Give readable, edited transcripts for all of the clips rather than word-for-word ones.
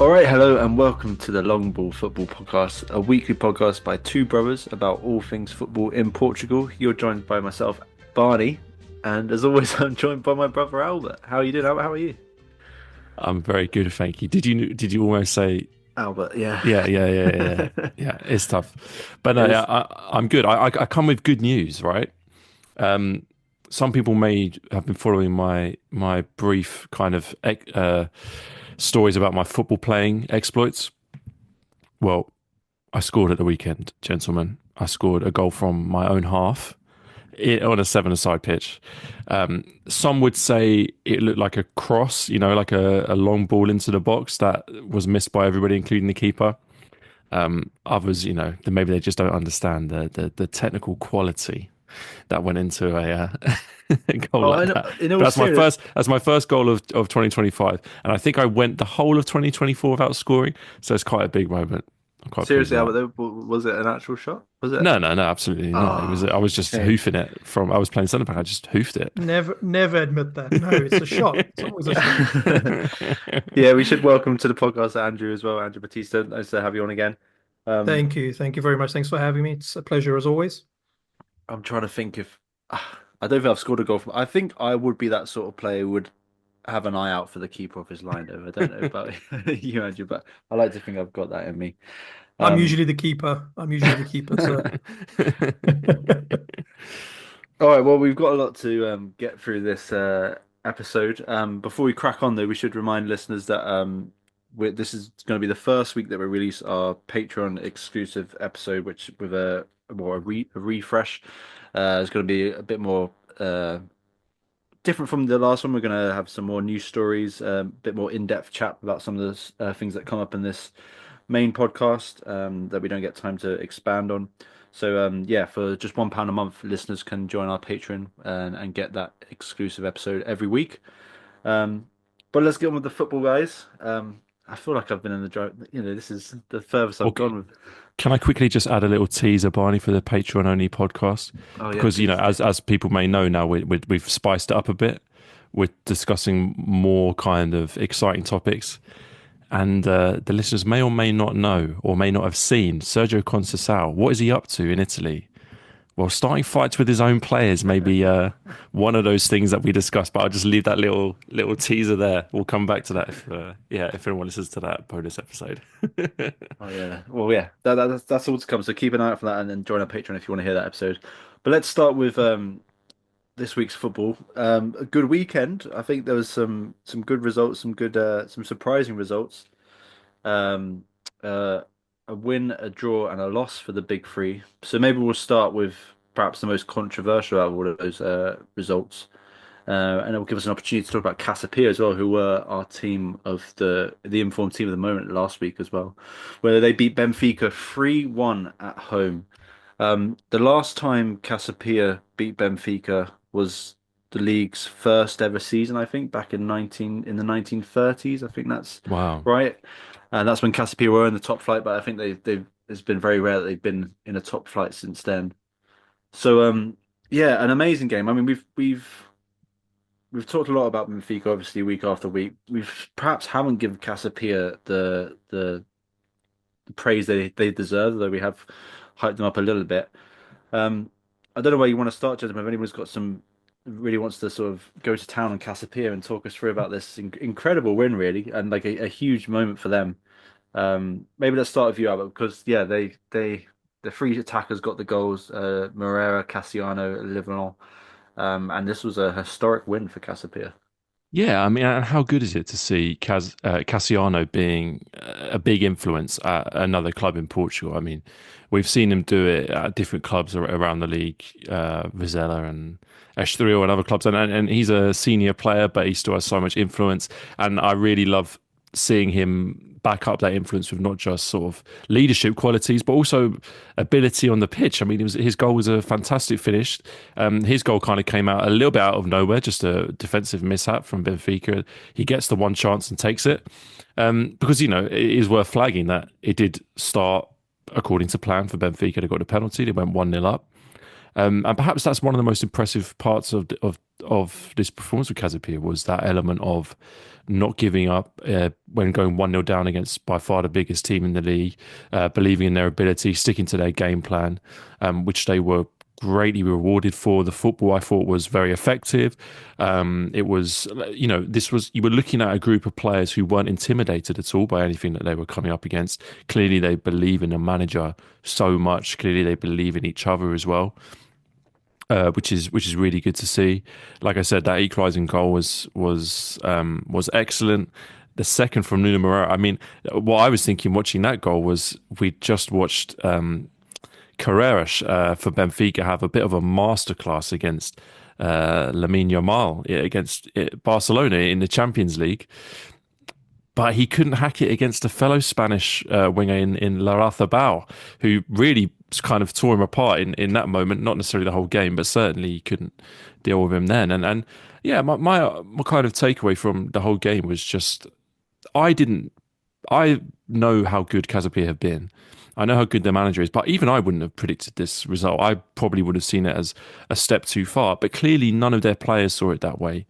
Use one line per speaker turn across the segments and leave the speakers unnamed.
All right, hello and welcome to the Long Ball Football Podcast, a weekly podcast by two brothers about all things football in Portugal. You're joined by myself, Barney, and as always, I'm joined by my brother Albert. How are you doing, Albert? How are you?
I'm very good, thank you. Did you almost say
Albert, yeah.
yeah? It's tough, but
It
no, yeah,
was,
I'm good. I come with good news, right? Um, some people may have been following my brief kind of stories about my football playing exploits. Well, I scored at the weekend, gentlemen. I scored a goal from my own half on a seven-a-side pitch. Some would say it looked like a cross, like a long ball into the box that was missed by everybody, including the keeper. Others, maybe they just don't understand the technical quality that went into a goal
oh,
like that.
in
But
all
that's my
serious,
first goal of 2025, and I think I went the whole of 2024 without scoring. So it's quite a big moment. I'm quite pleased
seriously,
with that.
Albert, was it an actual shot? Was it?
No, absolutely not. I
Ah,
was just
shame.
hoofing it I was playing centre back. I just hoofed it.
Never admit that. No, it's a shot. It's always a shot.
Yeah, we should welcome to the podcast Andrew as well, Andrew Batista. Nice to have you on again. Um,
Thank you. Thank you very much. Thanks for having me. It's a pleasure as always.
I'm trying to think if I don't think I've scored a goal from. I think I would be that sort of player who would have an eye out for the keeper of his line. Though I don't know about you, Andrew, but I like to think I've got that in me.
I'm
Um,
usually the keeper. So
all right, well, we've got a lot to get through this episode. Before we crack on, though, we should remind listeners that this is going to be the first week that we release our Patreon exclusive episode, which with a refresh. It's going to be a bit more different from the last one. We're going to have some more news stories, a bit more in-depth chat about some of the things that come up in this main podcast that we don't get time to expand on. So yeah, for just £1 a month, listeners can join our Patreon and get that exclusive episode every week. But let's get on with the football, guys. I feel like I've been in the drive. This is the furthest I've
Okay.
gone with.
Can I quickly just add a little teaser, Barney, for the Patreon only podcast?
Oh yeah,
Because
please.
as people may know now, we've spiced it up a bit. We're discussing more kind of exciting topics, and the listeners may or may not know or may not have seen Sergio Conceição. What is he up to in Italy? Well, starting fights with his own players may be one of those things that we discussed, but I'll just leave that little teaser there. We'll come back to that if anyone listens to that bonus episode.
Oh yeah. Well, yeah. That's all to come. So keep an eye out for that, and then join our Patreon if you want to hear that episode. But let's start with this week's football. A good weekend. I think there was some good results, some surprising results. Um, uh, a win, a draw, and a loss for the big three. So maybe we'll start with perhaps the most controversial out of all of those results. And it will give us an opportunity to talk about Casa Pia as well, who were our team of the informed team of the moment last week as well, where they beat Benfica 3-1 at home. The last time Casa Pia beat Benfica was the league's first ever season, I think, back in the 1930s. I think that's
Wow.
right. And that's when Casa Pia were in the top flight, but I think they've it's been very rare that they've been in a top flight since then. So yeah, an amazing game. I mean, we've talked a lot about Benfica, obviously, week after week. We've perhaps haven't given Casapia the praise they deserve, though we have hyped them up a little bit. Um, I don't know where you want to start, gentlemen. If anyone's got some really wants to sort of go to town on Casapia and talk us through about this incredible win, really, and like a huge moment for them. Maybe let's start with you, Albert, because yeah, the three attackers got the goals. Moreira, Cassiano, Livermore. And this was a historic win for Casapia.
Yeah, I mean, and how good is it to see Cassiano being a big influence at another club in Portugal? I mean, we've seen him do it at different clubs around the league, Vizela and Estoril and other clubs, and he's a senior player, but he still has so much influence. And I really love seeing him back up that influence with not just sort of leadership qualities, but also ability on the pitch. I mean, his goal was a fantastic finish. His goal kind of came out a little bit out of nowhere, just a defensive mishap from Benfica. He gets the one chance and takes it. Because, it is worth flagging that it did start according to plan for Benfica. They got a penalty. They went 1-0 up. And perhaps that's one of the most impressive parts of this performance with Casa Pia was that element of not giving up when going 1-0 down against by far the biggest team in the league, believing in their ability, sticking to their game plan, which they were greatly rewarded for. The football I thought was very effective. It was, this was, you were looking at a group of players who weren't intimidated at all by anything that they were coming up against. Clearly, they believe in the manager so much. Clearly, they believe in each other as well. Which is really good to see. Like I said, that equalising goal was excellent. The second from Nuno Moreira. I mean, what I was thinking watching that goal was we just watched Carreras for Benfica have a bit of a masterclass against Lamine Yamal against Barcelona in the Champions League, but he couldn't hack it against a fellow Spanish winger in Larrazabal, who really kind of tore him apart in that moment. Not necessarily the whole game, but certainly he couldn't deal with him then. And yeah, my kind of takeaway from the whole game was just I didn't I know how good Casa Pia have been. I know how good their manager is, but even I wouldn't have predicted this result. I probably would have seen it as a step too far. But clearly, none of their players saw it that way.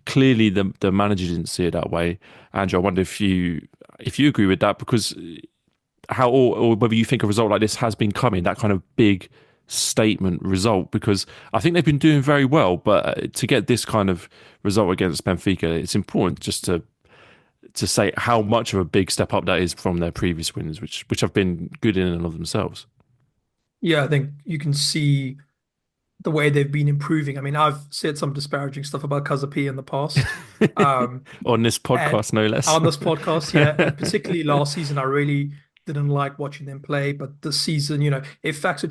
Clearly, the manager didn't see it that way. Andrew, I wonder if you agree with that, because how or whether you think a result like this has been coming, that kind of big statement result, because I think they've been doing very well, but to get this kind of result against Benfica, it's important just to say how much of a big step up that is from their previous wins, which have been good in and of themselves.
Yeah, I think you can see the way they've been improving. I mean, I've said some disparaging stuff about Casa Pia in the past. Um,
On this
and
podcast, no less.
on this podcast, yeah, and particularly last season, I really didn't like watching them play. But this season, if facts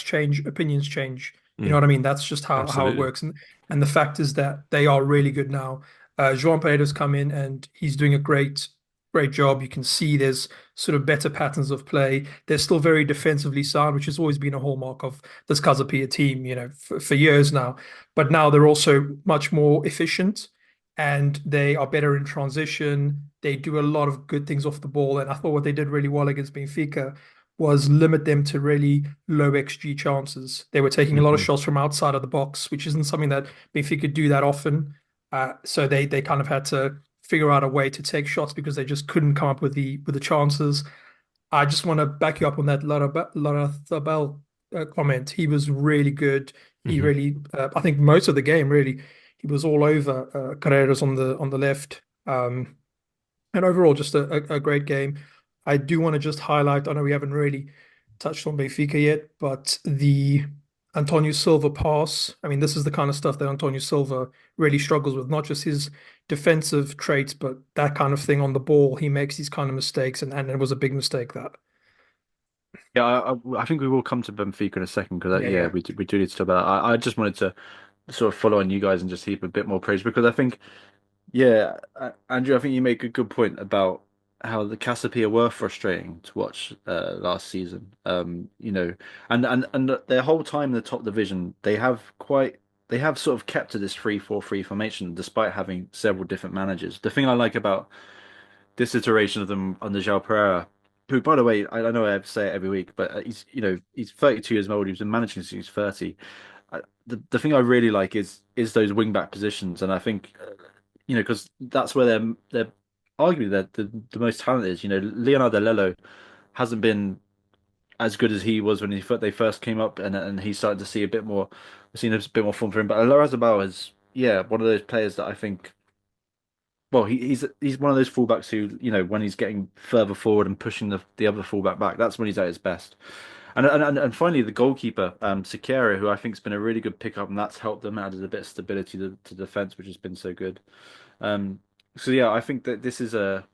change, opinions change. You know
Mm,
what I mean? That's just how it
absolutely.
works. And the fact is that they are really good now. João Pereiras come in and he's doing a great job. You can see there's sort of better patterns of play. They're still very defensively sound, which has always been a hallmark of this Casa Pia team, for years now. But now they're also much more efficient and they are better in transition. They do a lot of good things off the ball. And I thought what they did really well against Benfica was limit them to really low XG chances. They were taking a lot of
Hmm.
shots from outside of the box, which isn't something that Benfica do that often. So they kind of had to figure out a way to take shots because they just couldn't come up with the chances. I just want to back you up on that Larrazabal comment. He was really good. He
Hmm.
really, I think most of the game really, he was all over Carreras on the left. And overall, just a great game. I do want to just highlight. I know we haven't really touched on Benfica yet, but the Antonio Silva pass. I mean, this is the kind of stuff that Antonio Silva really struggles with. Not just his defensive traits, but that kind of thing on the ball. He makes these kind of mistakes, and it was a big mistake that.
Yeah, I think we will come to Benfica in a second because
Yeah,
yeah,
yeah.
we do need to talk about that. I just wanted to sort of follow on you guys and just heap a bit more praise because I think yeah, Andrew, I think you make a good point about how the Casapia were frustrating to watch last season. And their whole time in the top division, they have sort of kept to this 3-4-3 formation despite having several different managers. The thing I like about this iteration of them under João Pereira, who, by the way, I know I have to say it every week, but he's 32 years old. He's been managing since he's 30. The thing I really like is those wing back positions, and I think because that's where they're arguably the most talented is. Leonardo Lello hasn't been as good as he was when they first came up, and he's starting to see a bit more, we've seen a bit more form for him. But Larrazabal is, yeah, one of those players that I think. Well, he's one of those fullbacks who, when he's getting further forward and pushing the other fullback back, that's when he's at his best. And finally, the goalkeeper, Sequeira, who I think has been a really good pickup, and that's helped them added a bit of stability to defense, which has been so good. Um, so yeah, I think that this is a.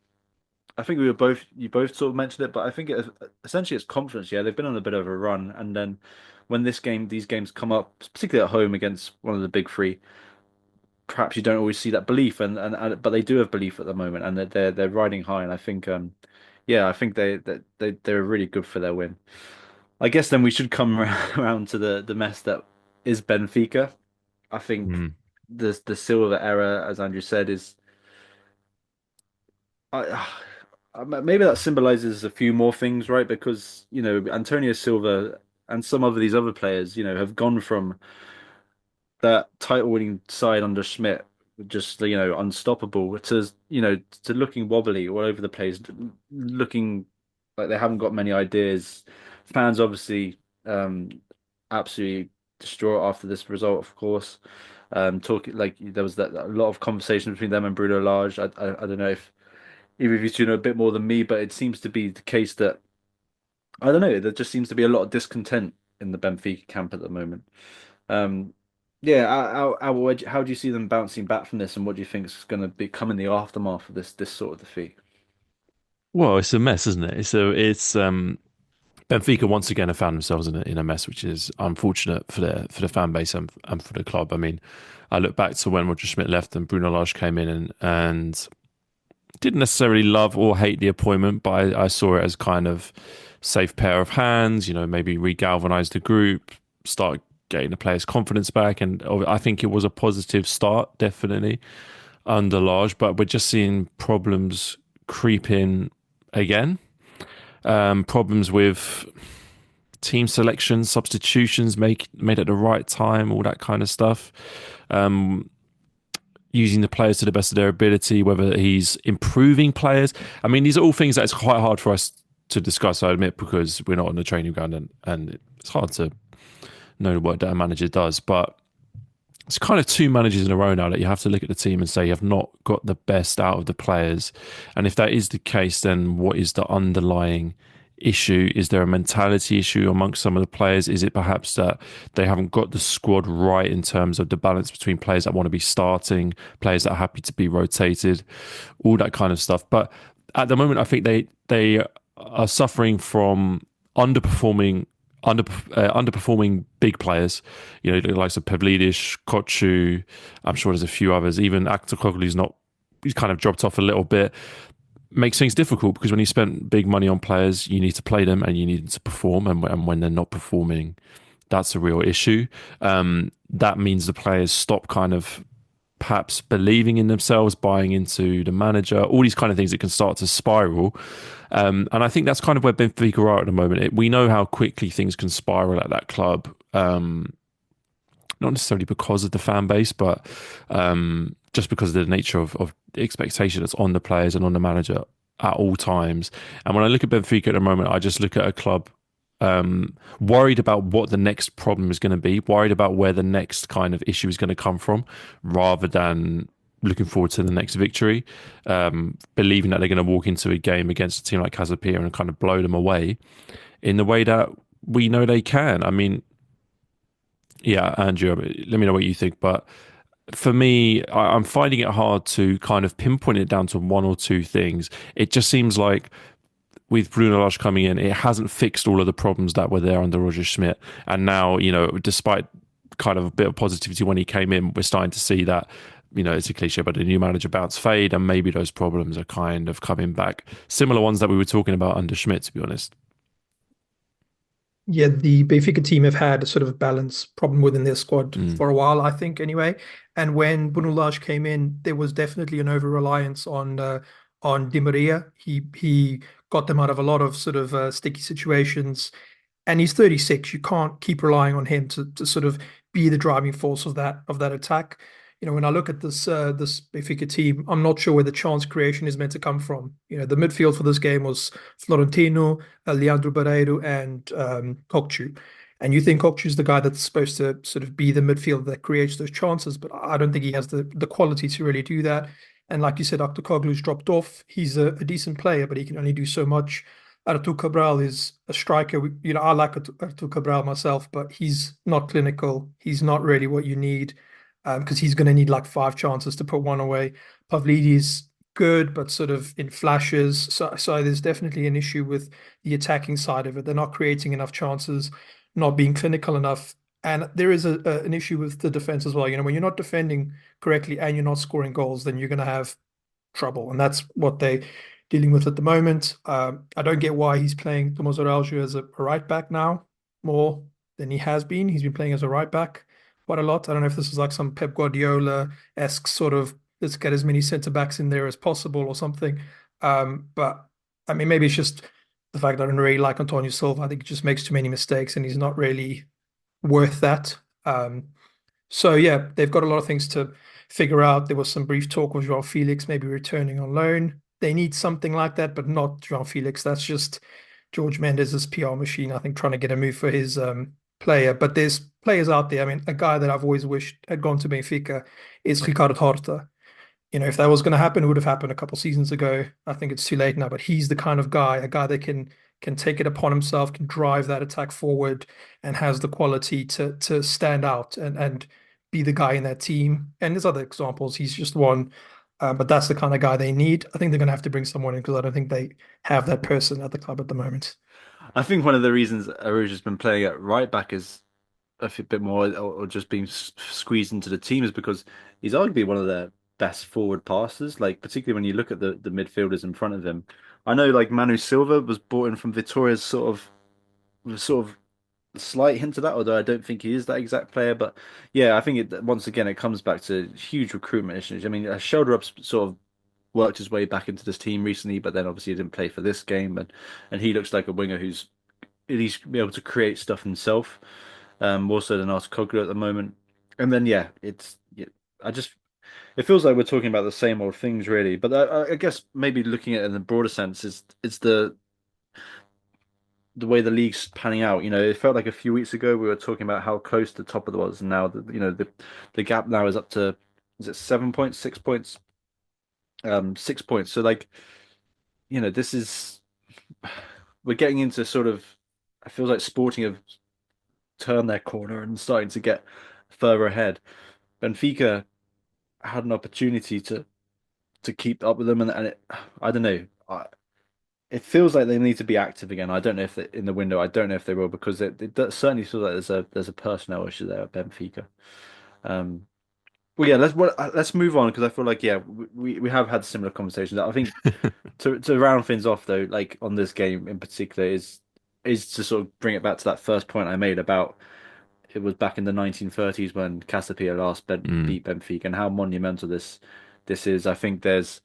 I think you both sort of mentioned it, but I think essentially it's confidence. Yeah, they've been on a bit of a run, and then when these games come up, particularly at home against one of the big three, perhaps you don't always see that belief, and but they do have belief at the moment, and they're riding high, and I think yeah, I think they're really good for their win. I guess then we should come around to the mess that is Benfica. I think
Mm.
the Silva era, as Andrew said, is maybe that symbolizes a few more things, right? Because Antonio Silva. and some of these other players, have gone from that title-winning side under Schmidt, just unstoppable, to looking wobbly all over the place, looking like they haven't got many ideas. Fans obviously absolutely distraught after this result, of course. Talking like there was that a lot of conversation between them and Bruno Lage. I don't know if either of you two know a bit more than me, but it seems to be the case that I don't know. There just seems to be a lot of discontent in the Benfica camp at the moment. Um, yeah, how do you see them bouncing back from this, and what do you think is going to become in the aftermath of this sort of defeat?
Well, it's a mess, isn't it? It's Benfica once again have found themselves in a mess, which is unfortunate for the fan base and for the club. I mean, I look back to when Roger Schmidt left and Bruno Lage came in and didn't necessarily love or hate the appointment, but I saw it as kind of safe pair of hands. Maybe re-galvanize the group, start getting the players' confidence back, and I think it was a positive start, definitely under Lage. But we're just seeing problems creep in again. Problems with team selection, substitutions made at the right time, all that kind of stuff. Um, Using the players to the best of their ability, whether he's improving players. I mean, these are all things that it's quite hard for us to discuss, I admit, because we're not on the training ground and it's hard to know what that manager does. But it's kind of two managers in a row now that you have to look at the team and say you have not got the best out of the players. And if that is the case, then what is the underlying issue? Is there a mentality issue amongst some of the players? Is it perhaps that they haven't got the squad right in terms of the balance between players that want to be starting, players that are happy to be rotated, all that kind of stuff? But at the moment, I think they are suffering from underperforming big players, the likes of Pavlidis, Kochu. I'm sure there's a few others. Even Aktoglu's he's kind of dropped off a little bit. Makes things difficult because when you spend big money on players, you need to play them and you need them to perform. And when they're not performing, that's a real issue. That means the players stop kind of perhaps believing in themselves, buying into the manager, all these kind of things that can start to spiral. And I think that's kind of where Benfica are at the moment. We know how quickly things can spiral at that club. Not necessarily because of the fan base, but just because of the nature of the expectation that's on the players and on the manager at all times. And when I look at Benfica at the moment, I just look at a club worried about what the next problem is going to be, worried about where the next kind of issue is going to come from, rather than looking forward to the next victory, believing that they're going to walk into a game against a team like Casa Pia and kind of blow them away in the way that we know they can. I mean, yeah, Andrew, let me know what you think. But for me, I'm finding it hard to kind of pinpoint it down to one or two things. It just seems like with Bruno Lage coming in, it hasn't fixed all of the problems that were there under Roger Schmidt. And now, despite kind of a bit of positivity when he came in, we're starting to see that, it's a cliche, but the new manager bounce fade, and maybe those problems are kind of coming back. Similar ones that we were talking about under Schmidt, to be honest.
Yeah, the Benfica team have had a sort of balance problem within their squad
Mm.
for a while, I think, anyway. And when Bruno Lage came in, there was definitely an over reliance on Di Maria. He got them out of a lot of sort of sticky situations, and he's 36. You can't keep relying on him to sort of be the driving force of that attack. When I look at this Benfica team, I'm not sure where the chance creation is meant to come from. The midfield for this game was Florentino, Leandro Barreiro, and Kokchu. And you think Kokchu's the guy that's supposed to sort of be the midfield that creates those chances, but I don't think he has the quality to really do that. And like you said, Aktoglu's dropped off. He's a decent player, but he can only do so much. Artur Cabral is a striker. I like Artur Cabral myself, but he's not clinical. He's not really what you need, because he's going to need like 5 chances to put one away. Pavlidis good, but sort of in flashes. So there's definitely an issue with the attacking side of it. They're not creating enough chances, not being clinical enough. And there is an issue with the defense as well. When you're not defending correctly and you're not scoring goals, then you're going to have trouble. And that's what they're dealing with at the moment. I don't get why he's playing Tomas Araujo as a right back now more than he has been. He's been playing as a right back quite a lot. I don't know if this is like some Pep Guardiola-esque sort of, let's get as many centre backs in there as possible or something. But I mean, maybe it's just the fact that I don't really like Antonio Silva. I think he just makes too many mistakes and he's not really worth that. So yeah, they've got a lot of things to figure out. There was some brief talk with João Felix maybe returning on loan. They need something like that, but not João Felix. That's just George Mendes' PR machine, I think, trying to get a move for his player. But there's players out there. I mean, a guy that I've always wished had gone to Benfica is Ricardo Horta. If that was going to happen, it would have happened a couple seasons ago. I think it's too late now, but he's the kind of guy, a guy that can take it upon himself, can drive that attack forward, and has the quality to stand out and be the guy in that team. And there's other examples. He's just one, but that's the kind of guy they need. I think they're going to have to bring someone in because I don't think they have that person at the club at the moment.
I think one of the reasons Arouge has been playing at right back is a bit more, or just being squeezed into the team, is because he's arguably one of their best forward passers. Like particularly when you look at the midfielders in front of him. I know like Manu Silva was brought in from Vitoria's sort of slight hint of that, although I don't think he is that exact player. But yeah, I think once again it comes back to huge recruitment issues. I mean, Shoulder Up's sort of worked his way back into this team recently, but then obviously he didn't play for this game, and he looks like a winger who's at least be able to create stuff himself, more so than Artukoglu at the moment. And then yeah, I just it feels like we're talking about the same old things really. But I guess maybe looking at it in the broader sense is it's the way the league's panning out. It felt like a few weeks ago we were talking about how close the top of the was, and now the gap now is up to, is it 7 points, 6 points, 6 points. So like, this is we're getting into sort of, I feel like Sporting have turned their corner and starting to get further ahead. Benfica had an opportunity to keep up with them, and I don't know. It feels like they need to be active again. I don't know if in the window. I don't know if they will, because certainly feels like there's a personnel issue there at Benfica. Um, well, yeah, let's move on, because I feel like yeah we have had similar conversations. I think to round things off though, like on this game in particular, is to sort of bring it back to that first point I made about it was back in the 1930s when Casa Pia last
Mm.
beat Benfica, and how monumental this is. I think there's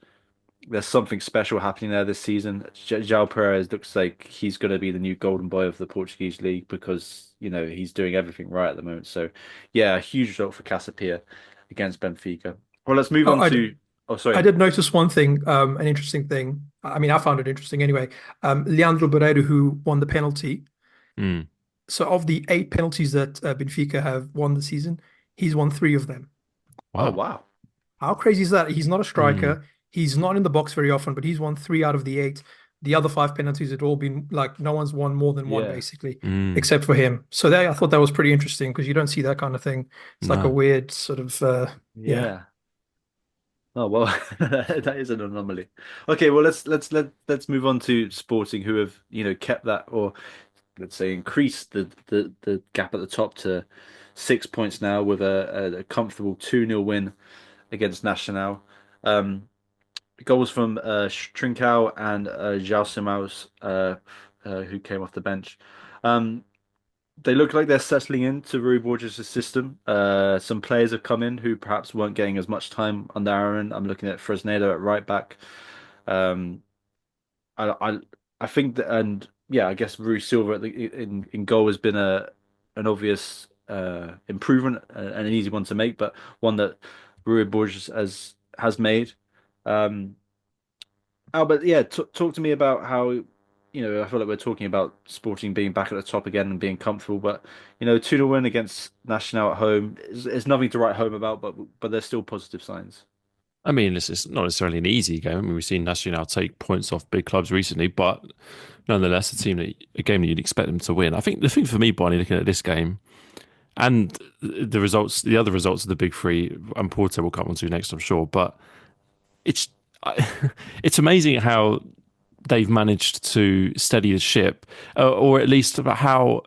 something special happening there this season. João Perez looks like he's going to be the new golden boy of the Portuguese league, because he's doing everything right at the moment. So yeah, a huge result for Casa Pia against Benfica. Well, let's move
Oh,
on to. Oh,
I
sorry.
did notice one thing, an interesting thing. I mean, I found it interesting anyway. Leandro Barreiro, who won the penalty.
Mm.
So of the 8 penalties that Benfica have won the season, he's won 3 of them.
Oh
Wow.
wow.
How crazy is that? He's not a
Mm.
striker. He's not in the box very often, but he's won 3 out of the 8. The other 5 penalties had all been like no one's won more than one,
Yeah.
basically,
Mm.
except for him. So I thought that was pretty interesting because you don't see that kind of thing. It's like a
No.
weird sort of yeah.
Yeah. Oh well, that is an anomaly. Okay, well let's move on to Sporting, who have kept that, or let's say increased the gap at the top to 6 points now, with a comfortable 2-0 win against Nacional. Um, Goals from Trincao and João Simões, who came off the bench. Um, they look like they're settling into Rui Borges' system. Some players have come in who perhaps weren't getting as much time under Aaron. I'm looking at Fresneda at right back. Um, I, I I think that, and yeah, I guess Rui Silva in goal has been an obvious improvement, and an easy one to make, but one that Rui Borges has made. Um, Albert, yeah, t talk to me about how, I feel like we're talking about Sporting being back at the top again and being comfortable, but 2-0 win against Nacional at home is nothing to write home about, but there's still positive signs.
I mean, it's not necessarily an easy game. I mean, we've seen Nacional take points off big clubs recently, but nonetheless, a game that you'd expect them to win. I think the thing for me, Barney, looking at this game and the results, the other results of the big three, and Porto will come on to next, I'm sure, but it's it's amazing how they've managed to steady the ship, or at least how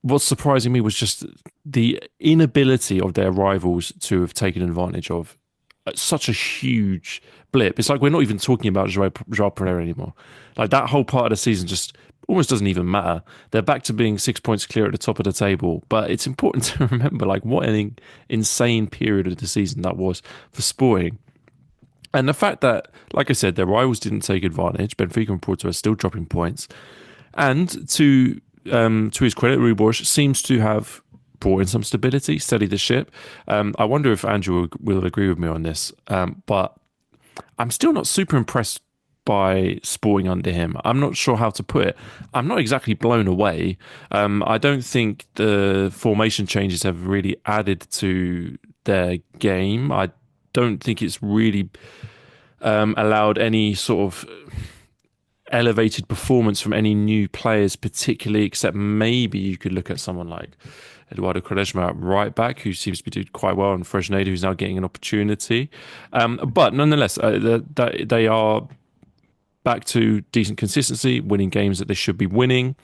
what's surprising me was just the inability of their rivals to have taken advantage of such a huge blip. It's like we're not even talking about João Pereira anymore. Like that whole part of the season just almost doesn't even matter. They're back to being 6 points clear at the top of the table. But it's important to remember like what an insane period of the season that was for Sporting. And the fact that, like I said, their rivals didn't take advantage. Benfica and Porto are still dropping points. And to his credit, Rui Borges seems to have brought in some stability, steadied the ship. I wonder if Andrew will agree with me on this. But I'm still not super impressed by Sporting under him. I'm not sure how to put it. I'm not exactly blown away. I don't think the formation changes have really added to their game. I don't think it's really allowed any sort of elevated performance from any new players, particularly, except maybe you could look at someone like Eduardo Quaresma at right back, who seems to be doing quite well, and Fresneda, who's now getting an opportunity. But nonetheless, they are back to decent consistency, winning games that they should be winning.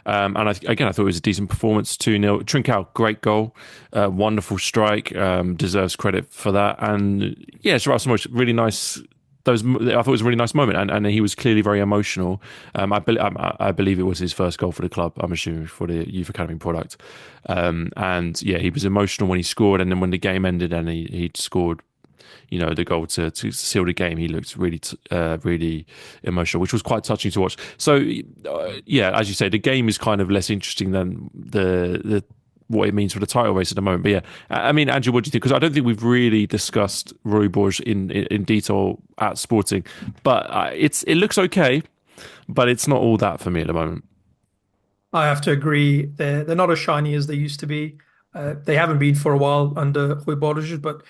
Again, I thought it was a decent performance. 2-0. Trincao, great goal. Wonderful strike. Deserves credit for that. And yeah, Gerard Samovic, really nice. I thought it was a really nice moment, and he was clearly very emotional. I believe it was his first goal for the club. I'm assuming for the youth academy product. And yeah, he was emotional when he scored, and then when the game ended and he scored, the goal to seal the game, he looked really emotional, which was quite touching to watch. So yeah, as you say, the game is kind of less interesting than the what it means for the title race at the moment. But yeah, I mean, Andrew, what do you think? Because I don't think we've really discussed Roy Borges in detail at Sporting, but it looks okay, but it's not all that for me at the moment.
I have to agree. They're not as shiny as they used to be. They haven't been for a while under Rui Borges, but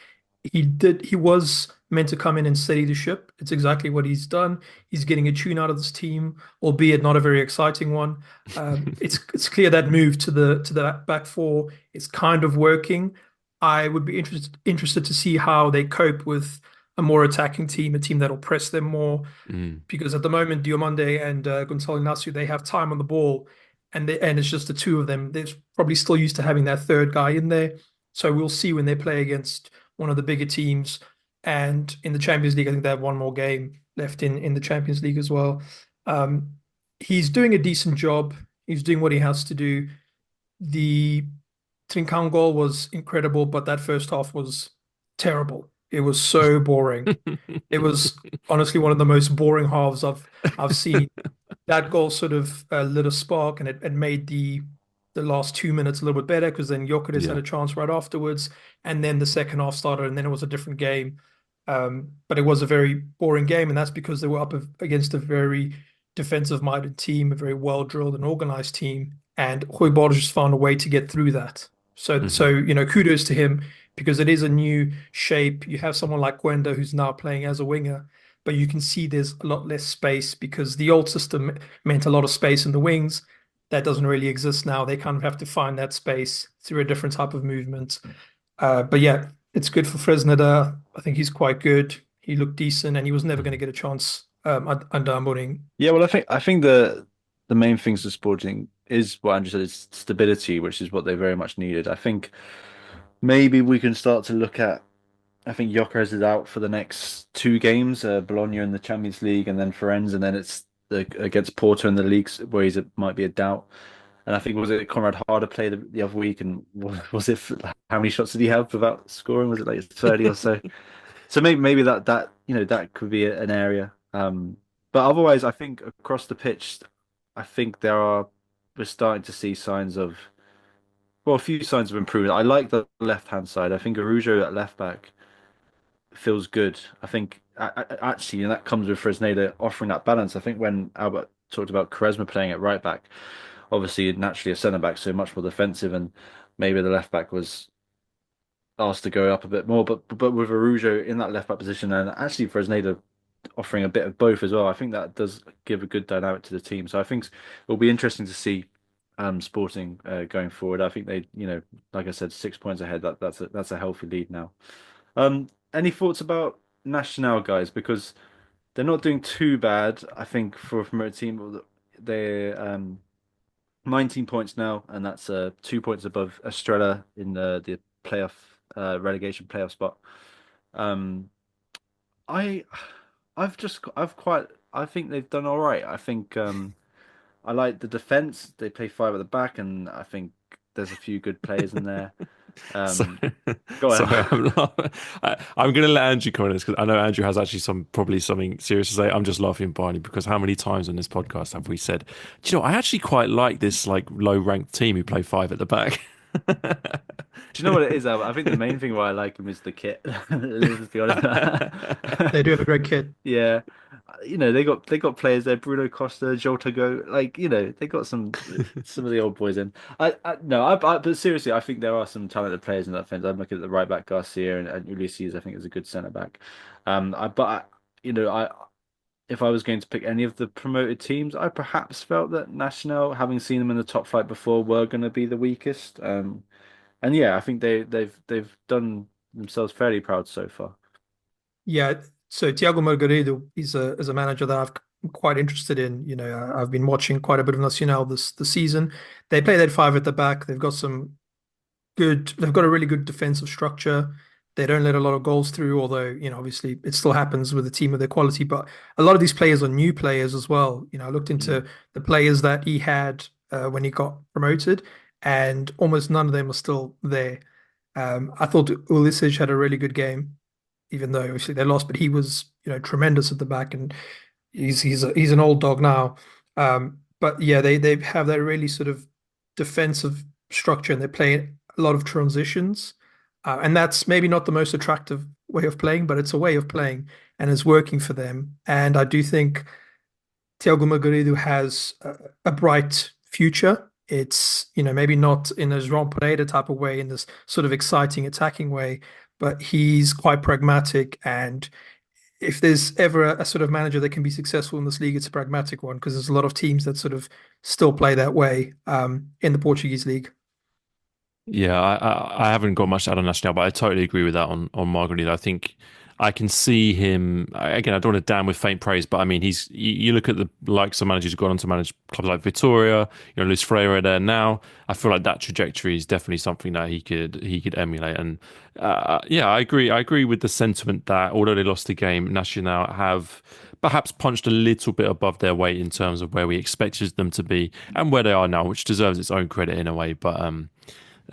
he was meant to come in and steady the ship. It's exactly what he's done. He's getting a tune out of this team, albeit not a very exciting one. It's clear that move to the back four is kind of working. I would be interested to see how they cope with a more attacking team, a team that'll press them more.
Mm.
Because at the moment, Diomande and Gonçalo Inácio, they have time on the ball, and it's just the two of them. They're probably still used to having that third guy in there. So we'll see when they play against one of the bigger teams. And in the Champions League, I think they have one more game left in the Champions League as well. Um, he's doing a decent job. He's doing what he has to do. The Trincão goal was incredible, but that first half was terrible. It was so boring. It was honestly one of the most boring halves I've seen. That goal sort of lit a spark, and it made the last 2 minutes a little bit better because then Gyökeres had
Yeah.
a chance right afterwards, and then the second half started, and then it was a different game. But it was a very boring game, and that's because they were up against a very defensive-minded team, a very well-drilled and organized team, and Rui Borges just found a way to get through that. So
Hmm.
kudos to him because it is a new shape. You have someone like Gwenda who's now playing as a winger, but you can see there's a lot less space because the old system meant a lot of space in the wings. That doesn't really exist now. They kind of have to find that space through a different type of movement. But yeah, it's good for Fresneda. I think he's quite good. He looked decent, and he was never going to get a chance under Amorim.
Yeah, well, I think the main things for Sporting is what Andrew said is stability, which is what they very much needed. I think maybe we can start to look at. I think Gyökeres is out for the next two games, Bologna in the Champions League, and then Firenze, and then it's against Porto in the leagues where he's might be a doubt. And I think was it Conrad Harder played the other week, and was it how many shots did he have without scoring? Was it like 30 or so? So maybe that that could be an area. But otherwise, I think across the pitch, I think we're starting to see signs of a few signs of improvement. I like the left hand side. I think Arujo at left back feels good. I think actually, and that comes with Fresneda offering that balance. I think when Albert talked about Quaresma playing at right back, obviously naturally a centre back, so much more defensive, and maybe the left back was asked to go up a bit more. But with Arujo in that left back position, and actually Fresneda offering a bit of both as well, I think that does give a good dynamic to the team. So I think it'll be interesting to see Sporting going forward. I think they, like I said, 6 points ahead. That's a healthy lead now. Any thoughts about Nacional guys? Because they're not doing too bad, I think, from a team. They're 19 points now, and that's 2 points above Estrella in the playoff relegation playoff spot. Um, I I think they've done all right. I think I like the defense. They play five at the back, and I think there's a few good players in there.
So,
Um, go
sorry,
ahead.
I'm going to let Andrew comment on this because I know Andrew has actually probably something serious to say. I'm just laughing behind him because how many times on this podcast have we said, do you know, I actually quite like this like low ranked team who play five at the back.
Do you know what it is, Albert? I think the main thing why I like him is the kit. Let's just be honest.
They do have a great kit.
Yeah, they got players there. Bruno Costa, Joe Togo, like they got some of the old boys in. I no, but seriously, I think there are some talented players in that fence. I'm looking at the right back Garcia and Ulysses. I think is a good centre back. I if I was going to pick any of the promoted teams, I perhaps felt that Nacional, having seen them in the top flight before, were going to be the weakest. And yeah, I think they've done themselves fairly proud so far.
Yeah, so Thiago Margarido is a manager that I'm quite interested in. I've been watching quite a bit of Nacional this season. They play that five at the back. They've got a really good defensive structure. They don't let a lot of goals through, although, obviously it still happens with a team of their quality. But a lot of these players are new players as well. I looked
Mm,
into the players that he had when he got promoted, and almost none of them are still there. I thought Ulisic had a really good game, even though obviously they lost, but he was, tremendous at the back, and he's an old dog now. But yeah, they have that really sort of defensive structure, and they play a lot of transitions, and that's maybe not the most attractive way of playing, but it's a way of playing, and it's working for them. And I do think Thiago Margarido has a bright future. It's, maybe not in a João Pereira type of way, in this sort of exciting attacking way, but he's quite pragmatic. And if there's ever a sort of manager that can be successful in this league, it's a pragmatic one, because there's a lot of teams that sort of still play that way in the Portuguese league.
Yeah, I haven't got much out of Nacional, but I totally agree with that on Marguerite. I think I can see him again. I don't want to damn with faint praise, but I mean, you look at the likes of managers who've gone on to manage clubs like Vitoria, Luis Freire there now. I feel like that trajectory is definitely something that he could emulate. And yeah, I agree. I agree with the sentiment that although they lost the game, Nacional have perhaps punched a little bit above their weight in terms of where we expected them to be and where they are now, which deserves its own credit in a way. But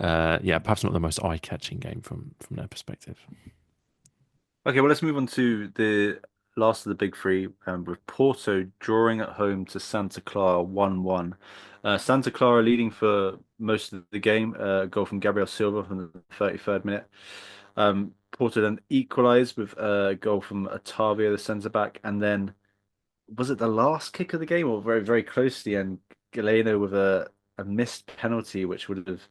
yeah, perhaps not the most eye-catching game from their perspective.
Okay, well, let's move on to the last of the big three, with Porto drawing at home to Santa Clara 1-1. Santa Clara leading for most of the game, a goal from Gabriel Silva from the 33rd minute. Porto then equalised with a goal from Otavio, the centre back, and then was it the last kick of the game or very, very close to the end? Galeno with a missed penalty, which would have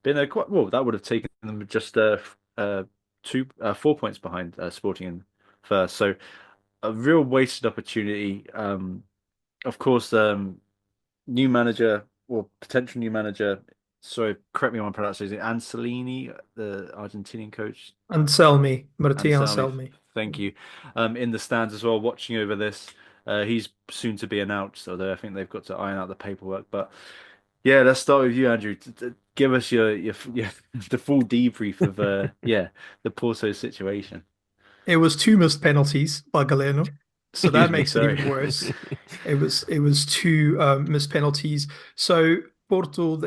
been a quite well, that would have taken them just 4 points behind Sporting in first. So a real wasted opportunity. Of course, new manager or potential new manager. Sorry, correct me on my pronunciation. Ancelini, the Argentinian coach,
Anselmi, Martin
Anselmi.
Anselmi.
Thank you. In the stands as well, watching over this. He's soon to be announced, although I think they've got to iron out the paperwork. But yeah, let's start with you, Andrew. Give us your the full debrief of yeah, the Porto situation.
It was two missed penalties by Galeno, so that
Excuse me,
makes it
sorry.
even worse. It was two missed penalties. So Porto,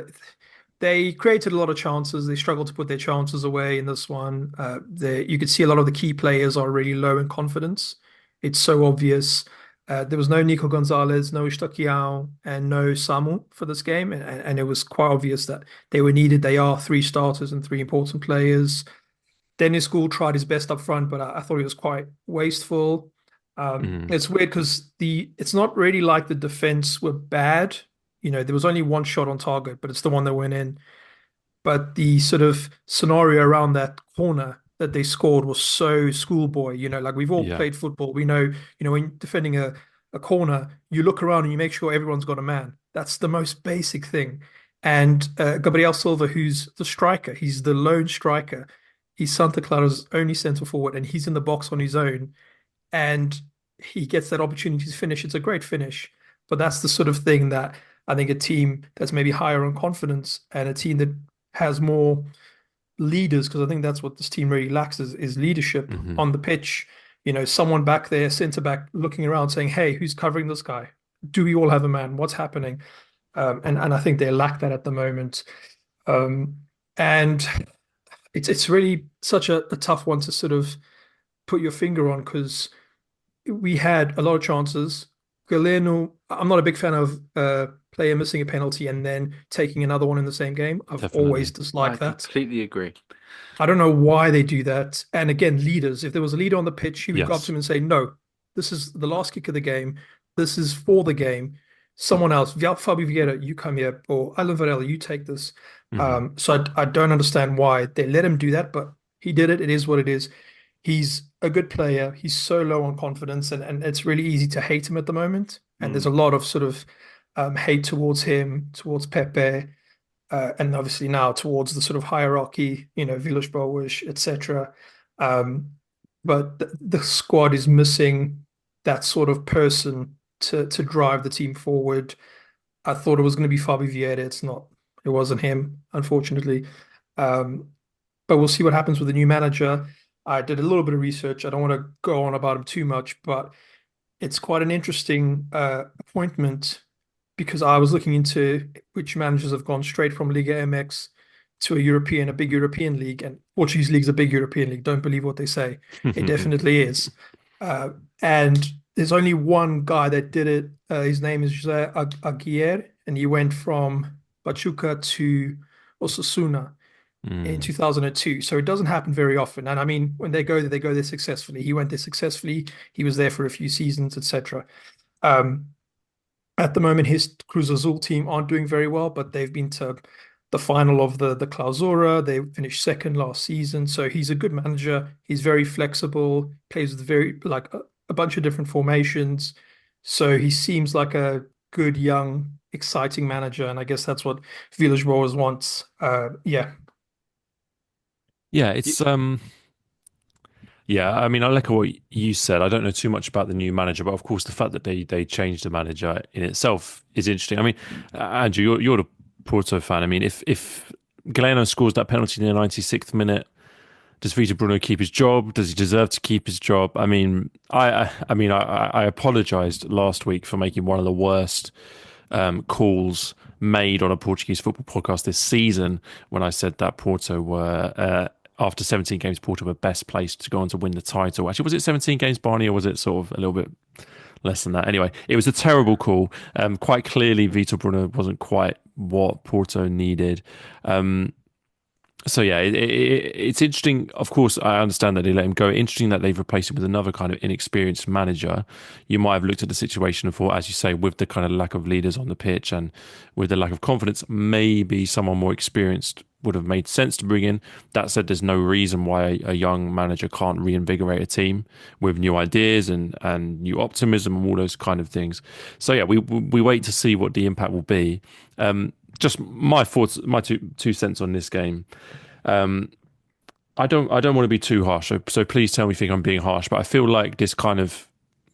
they created a lot of chances. They struggled to put their chances away in this one. You could see a lot of the key players are really low in confidence. It's so obvious. There was no Nico Gonzalez, no Estaquiao, and no Samu for this game, and it was quite obvious that they were needed. They are three starters and three important players. Dennis Gould tried his best up front, but I thought he was quite wasteful.
Mm,
It's weird because it's not really like the defense were bad. There was only one shot on target, but it's the one that went in. But the sort of scenario around that corner that they scored was so schoolboy. Like we've all
yeah.
played football. We know, when defending a corner, you look around and you make sure everyone's got a man. That's the most basic thing. And Gabriel Silva, who's the striker, he's the lone striker. He's Santa Clara's only centre forward, and he's in the box on his own. And he gets that opportunity to finish. It's a great finish. But that's the sort of thing that I think a team that's maybe higher on confidence, and a team that has more leaders, because I think that's what this team really lacks is leadership
Hmm.
on the pitch. Someone back there, centre back, looking around saying, "Hey, who's covering this guy? Do we all have a man? What's happening?" And I think they lack that at the moment. Um, and It's really such a tough one to sort of put your finger on because we had a lot of chances. Galeno, I'm not a big fan of player missing a penalty and then taking another one in the same game. I've always
Definitely.
I
disliked that.
completely agree.
I don't know why they do that. And again, leaders, if there was a leader on the pitch, he would go up to
Yes.
him and say, "No, this is the last kick of the game. This is for the game. Someone else, Fabio Vieira, you come here, or Alan Varela, you take this."
Hmm.
So I don't understand why they let him do that, but he did it. It is what it is. He's a good player. He's so low on confidence, and it's really easy to hate him at the moment. And there's
Mm.
a lot of sort of hate towards him, towards Pepe, and obviously now towards the sort of hierarchy, Villas-Boas, etc. Um, but the squad is missing that sort of person to drive the team forward. I thought it was going to be Fabio Vieira. It's not. It wasn't him, unfortunately. Um, but we'll see what happens with the new manager. I did a little bit of research. I don't want to go on about him too much, but it's quite an interesting appointment because I was looking into which managers have gone straight from Liga MX to a big European league, and Portuguese league's a big European league. Don't believe what they say. It definitely is. And there's only one guy that did it. His name is José Aguirre, and he went from Pachuca to Osasuna in
Mm.
2002. So it doesn't happen very often. And I mean, when they go there successfully. He went there successfully. He was there for a few seasons, etc. Um, at the moment, his Cruz Azul team aren't doing very well, but they've been to the final of the Clausura. They finished second last season. So he's a good manager. He's very flexible, plays with very like a bunch of different formations. So he seems like a good, young, exciting manager. And I guess that's what Villas-Boas wants. Yeah.
Yeah,
Y-
yeah, I mean, I like what you said. I don't know too much about the new manager, but of course, the fact that they changed the manager in itself is interesting. I mean, Andrew, you're the Porto fan. I mean, if Galeno scores that penalty in the 96th minute, does Vitor Bruno keep his job? Does he deserve to keep his job? I mean, I apologized last week for making one of the worst calls made on a Portuguese football podcast this season when I said that Porto were, after 17 games, Porto were best placed to go on to win the title. Actually, was it 17 games, Barney, or was it sort of a little bit less than that? Anyway, it was a terrible call. Quite clearly, Vitor Bruno wasn't quite what Porto needed. Um, so yeah, it's interesting. Of course, I understand that they let him go. Interesting that they've replaced him with another kind of inexperienced manager. You might have looked at the situation and thought, as you say, with the kind of lack of leaders on the pitch and with the lack of confidence, maybe someone more experienced would have made sense to bring in. That said, there's no reason why a young manager can't reinvigorate a team with new ideas and new optimism and all those kind of things. So yeah, we wait to see what the impact will be. Just my thoughts, my two cents on this game. Um, I don't want to be too harsh, so please tell me if you think I'm being harsh. But I feel like this kind of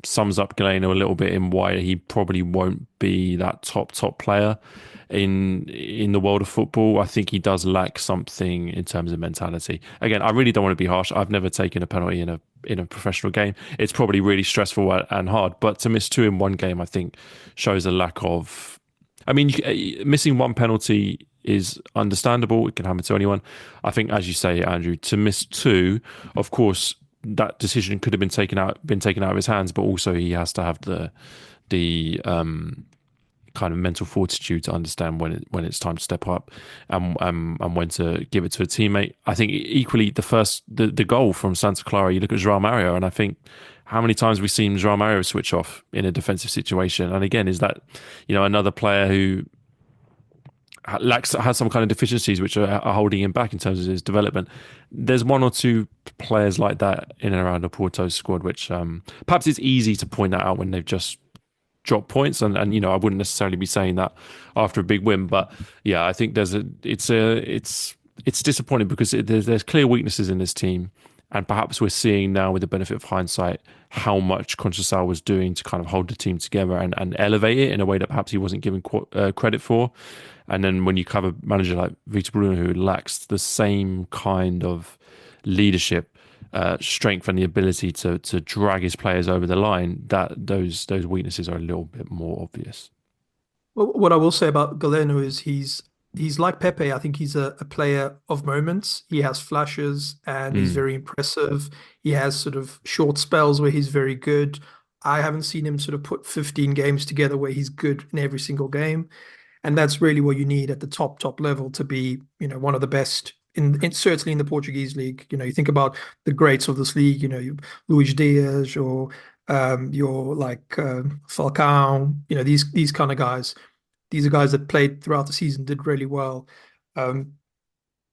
sums up Galeno a little bit in why he probably won't be that top player in the world of football. I think he does lack something in terms of mentality. Again, I really don't want to be harsh. I've never taken a penalty in a professional game. It's probably really stressful and hard, but to miss two in one game, I think shows a lack of. I mean, missing one penalty is understandable. It can happen to anyone. I think, as you say, Andrew, to miss two, of course, that decision could have been taken out of his hands, but also he has to have the kind of mental fortitude to understand when it's time to step up and when to give it to a teammate. I think equally the goal from Santa Clara, you look at João Mario, and I think how many times we've seen João Mario switch off in a defensive situation, and again, is that another player who has some kind of deficiencies which are holding him back in terms of his development. There's one or two players like that in and around the Porto squad, which perhaps it's easy to point that out when they've just dropped points, and I wouldn't necessarily be saying that after a big win, but yeah, I think it's disappointing because there's clear weaknesses in this team, and perhaps we're seeing now with the benefit of hindsight how much Conceição was doing to kind of hold the team together and elevate it in a way that perhaps he wasn't given credit for. And then when you have a manager like Vitor Bruno who lacks the same kind of leadership, strength, and the ability to drag his players over the line, that those weaknesses are a little bit more obvious.
Well, what I will say about Galeno is he's he's like Pepe. I think he's a player of moments. He has flashes and he's
Mm.
very impressive. He has sort of short spells where he's very good. I haven't seen him sort of put 15 games together where he's good in every single game. And that's really what you need at the top level to be, one of the best in certainly in the Portuguese league. You think about the greats of this league, Luis Diaz or your like Falcao, these kind of guys. These are guys that played throughout the season, did really well. Um,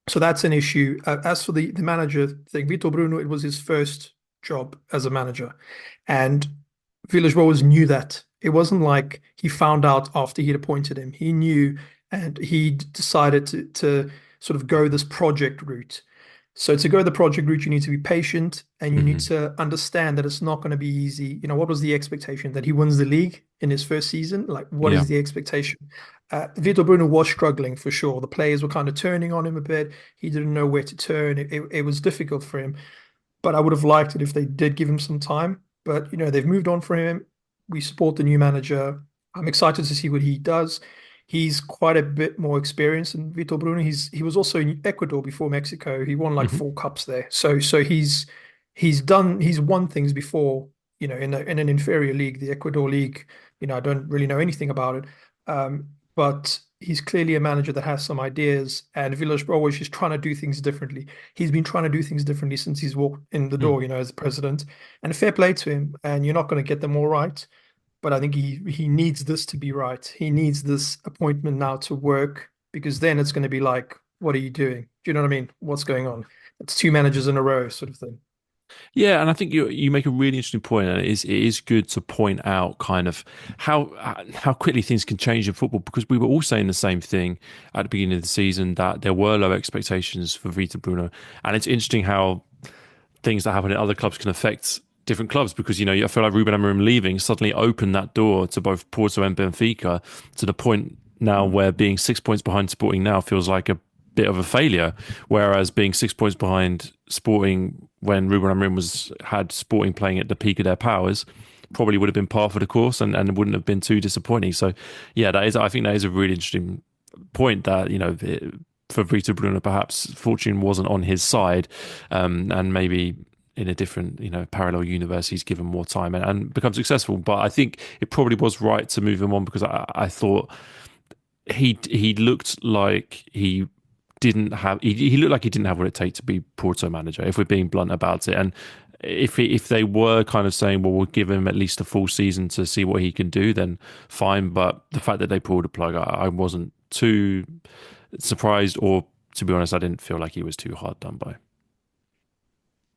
so that's an issue. As for the manager thing, Vitor Bruno, it was his first job as a manager, and Villas-Boas knew that. It wasn't like he found out after he'd appointed him. He knew, and he decided to sort of go this project route. So to go the project route, you need to be patient and you need
Hmm.
to understand that it's not going to be easy. What was the expectation? That he wins the league in his first season? Like, what
Yeah.
is the expectation? Vitor Bruno was struggling for sure. The players were kind of turning on him a bit. He didn't know where to turn. It was difficult for him. But I would have liked it if they did give him some time. But they've moved on from him. We support the new manager. I'm excited to see what he does. He's quite a bit more experienced than Vitor Bruno. He was also in Ecuador before Mexico. He won like
Hmm.
4 cups there. So he's won things before, in an inferior league, the Ecuador league. I don't really know anything about it. But he's clearly a manager that has some ideas, and Villas-Boas is trying to do things differently. He's been trying to do things differently since he's walked in the door, as the president. And fair play to him. And you're not going to get them all right, but I think he needs this to be right. He needs this appointment now to work because then it's going to be like, what are you doing? Do you know what I mean? What's going on? It's 2 managers in a row, sort of thing.
Yeah, and I think you make a really interesting point, and it is good to point out kind of how quickly things can change in football, because we were all saying the same thing at the beginning of the season, that there were low expectations for Vita Bruno, and it's interesting how things that happen in other clubs can affect different clubs, because I feel like Ruben Amorim leaving suddenly opened that door to both Porto and Benfica, to the point now where being 6 points behind Sporting now feels like a bit of a failure, whereas being 6 points behind Sporting when Ruben Amorim had Sporting playing at the peak of their powers probably would have been par for the course, and wouldn't have been too disappointing. So yeah, I think that is a really interesting point, that for Vitor Bruno perhaps fortune wasn't on his side, and maybe in a different parallel universe he's given more time and become successful. But I think it probably was right to move him on, because I thought he looked like he looked like he didn't have what it takes to be Porto manager, if we're being blunt about it. And if they were kind of saying, well, we'll give him at least a full season to see what he can do, then fine. But the fact that they pulled the plug, I wasn't too surprised, or to be honest, I didn't feel like he was too hard done by.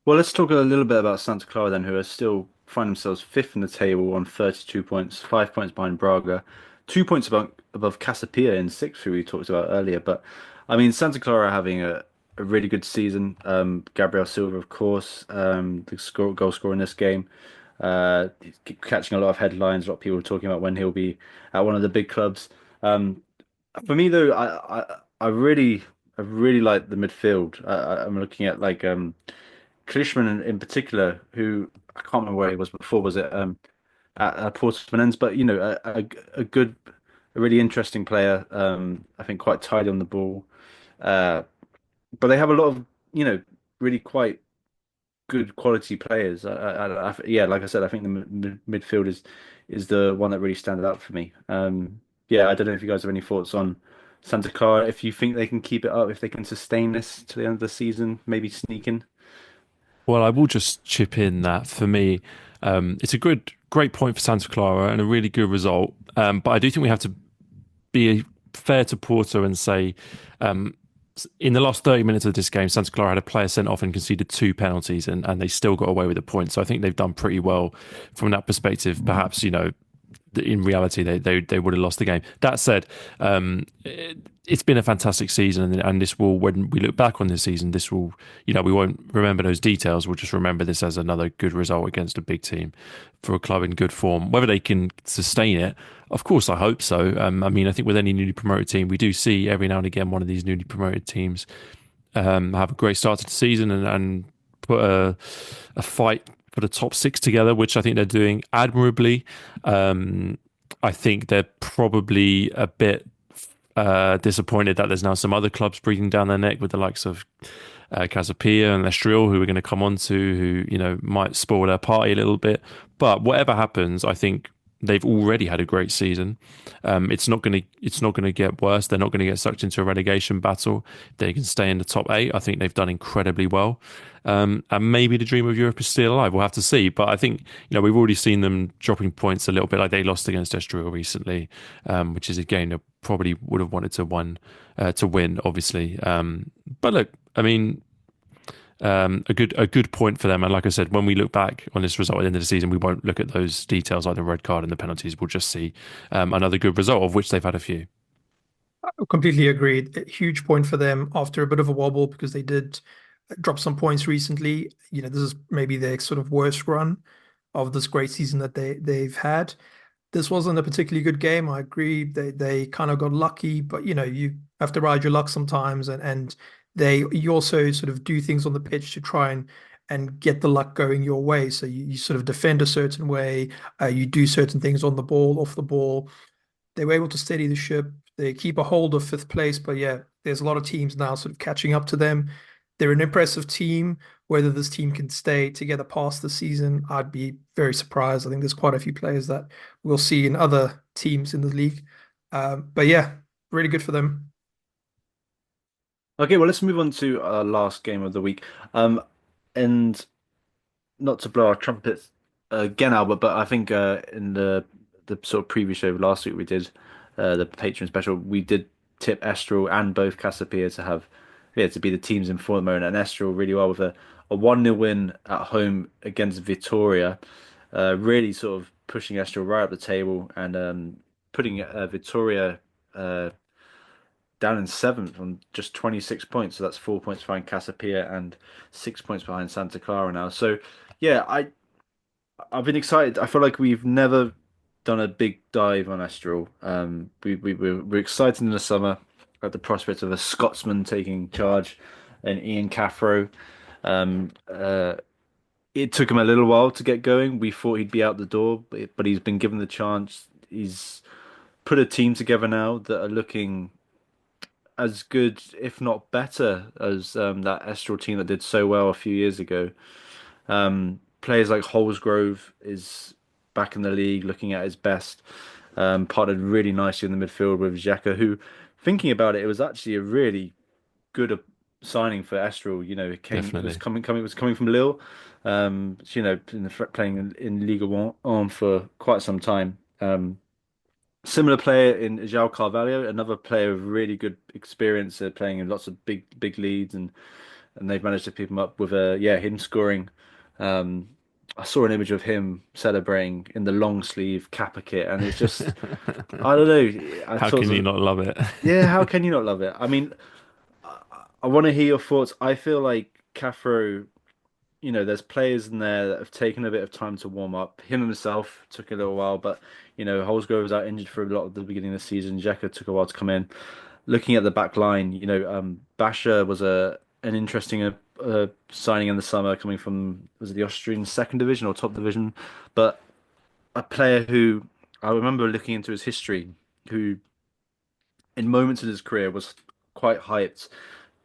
Well, let's talk a little bit about Santa Clara then, who are still find themselves fifth in the table on 32 points, 5 points behind Braga, 2 points above Casa Pia in sixth, who we talked about earlier. But I mean, Santa Clara are having a really good season. Gabriel Silva, of course, goal scorer in this game. He's catching a lot of headlines. A lot of people are talking about when he'll be at one of the big clubs. Um, for me, though, I really like the midfield. I'm looking at like Klishman in particular, who I can't remember where he was before. Was it at Portsmouth? But a good, a really interesting player. I think quite tidy on the ball. Uh, but they have a lot of really quite good quality players. Yeah, like I said, I think the midfield is the one that really stands out for me. Yeah, I don't know if you guys have any thoughts on Santa Clara. If you think they can keep it up, if they can sustain this to the end of the season, maybe sneak in.
Well, I will just chip in that for me, it's a great point for Santa Clara and a really good result. But I do think we have to be fair to Porto and say, um, in the last 30 minutes of this game, Santa Clara had a player sent off and conceded 2 penalties, and they still got away with the point. So I think they've done pretty well from that perspective. Perhaps, in reality, they would have lost the game. That said, it's been a fantastic season, and this will, when we look back on this season, this will, we won't remember those details. We'll just remember this as another good result against a big team for a club in good form. Whether they can sustain it, of course, I hope so. I mean, I think with any newly promoted team, we do see every now and again one of these newly promoted teams have a great start to the season and put a fight for the top six together, which I think they're doing admirably. I think they're probably a bit disappointed that there's now some other clubs breathing down their neck with the likes of Casa Pia and Estoril, who we're going to come on to, who might spoil their party a little bit. But whatever happens, I think they've already had a great season. It's not going to get worse. They're not going to get sucked into a relegation battle. They can stay in the top eight. I think they've done incredibly well. And maybe the dream of Europe is still alive. We'll have to see. But I think we've already seen them dropping points a little bit. Like they lost against Estoril recently, which is a game they probably would have wanted to win, obviously. But look, I mean, a good point for them. And like I said, when we look back on this result at the end of the season, we won't look at those details like the red card and the penalties. We'll just see another good result, of which they've had a few.
Completely agreed. A huge point for them after a bit of a wobble because they did drop some points recently. This is maybe their sort of worst run of this great season that they've had. This wasn't a particularly good game. I agree. They kind of got lucky, but you have to ride your luck sometimes, and you also sort of do things on the pitch to try and get the luck going your way. So you sort of defend a certain way, you do certain things on the ball, off the ball. They were able to steady the ship. They keep a hold of fifth place, but yeah, there's a lot of teams now sort of catching up to them. They're an impressive team. Whether this team can stay together past the season, I'd be very surprised. I think there's quite a few players that we'll see in other teams in the league. But yeah, really good for them.
Okay, well, let's move on to our last game of the week. And not to blow our trumpets again, Albert, but I think in the sort of previous show last week we did the Patreon special. We did tip Estoril and both Casa Pia to have to be the teams in form at the moment, and Estoril really well with a 1-0 win at home against Vitoria, really sort of pushing Estoril right up the table and putting Vitoria down in seventh on just 26 points. So that's 4 points behind Casa Pia and 6 points behind Santa Clara now. So yeah, I've been excited. I feel like we've never done a big dive on Estoril. We're excited in the summer at the prospect of a Scotsman taking charge and Ian Cathro. Um, uh, it took him a little while to get going. We thought he'd be out the door, but he's been given the chance. He's put a team together now that are looking as good, if not better, as that Estoril team that did so well a few years ago. Players like Holsgrove is back in the league, looking at his best. Partnered really nicely in the midfield with Xhaka, who, thinking about it, it was actually a really good signing for Estoril. It was
Definitely.
coming from Lille. Playing in Liga 1 for quite some time. Similar player in João Carvalho, another player with really good experience playing in lots of big leads, and they've managed to pick him up with him scoring. Um, I saw an image of him celebrating in the long sleeve Kappa kit, and it's just I don't know. I
How
thought,
can you not love it?
yeah, how can you not love it? I mean, I want to hear your thoughts. I feel like Cathro, there's players in there that have taken a bit of time to warm up. Him himself took a little while, but Holsgrove was out injured for a lot of the beginning of the season. Xhaka took a while to come in. Looking at the back line, Basha was an interesting signing in the summer, coming from was it the Austrian second division or top division, but a player who I remember looking into his history, who in moments in his career was quite hyped.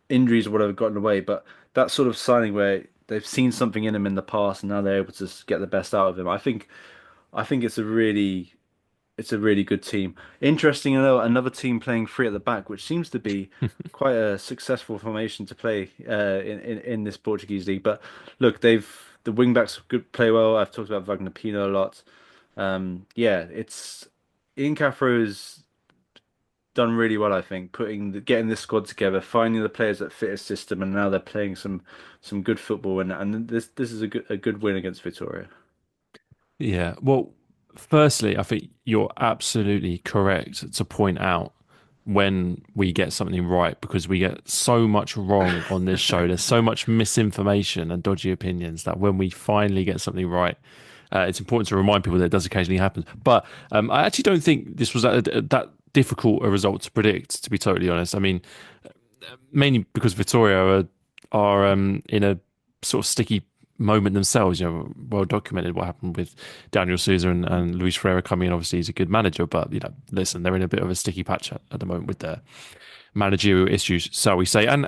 Injuries or whatever got in the way, but that sort of signing where they've seen something in him in the past and now they're able to get the best out of him. I think it's a really good team. Interesting, another team playing three at the back, which seems to be quite a successful formation to play in this Portuguese league. But look, the wing backs good play well. I've talked about Wagner Pino a lot. Yeah, it's Ian Cathro's done really well, I think, getting this squad together, finding the players that fit his system, and now they're playing some good football, and this is a good win against Victoria.
Yeah. Well, firstly, I think you're absolutely correct to point out when we get something right because we get so much wrong on this show. There's so much misinformation and dodgy opinions that when we finally get something right, it's important to remind people that it does occasionally happen. But I actually don't think this was that difficult a result to predict, to be totally honest. I mean, mainly because Victoria are in a sort of sticky moment themselves. Well documented what happened with Daniel Sousa and Luis Ferreira coming in. Obviously, he's a good manager, but listen, they're in a bit of a sticky patch at the moment with their managerial issues, shall we say? And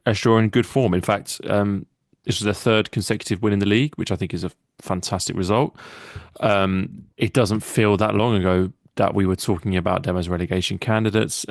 Estra in good form. In fact, this was their third consecutive win in the league, which I think is a fantastic result. It doesn't feel that long ago that we were talking about them as relegation candidates.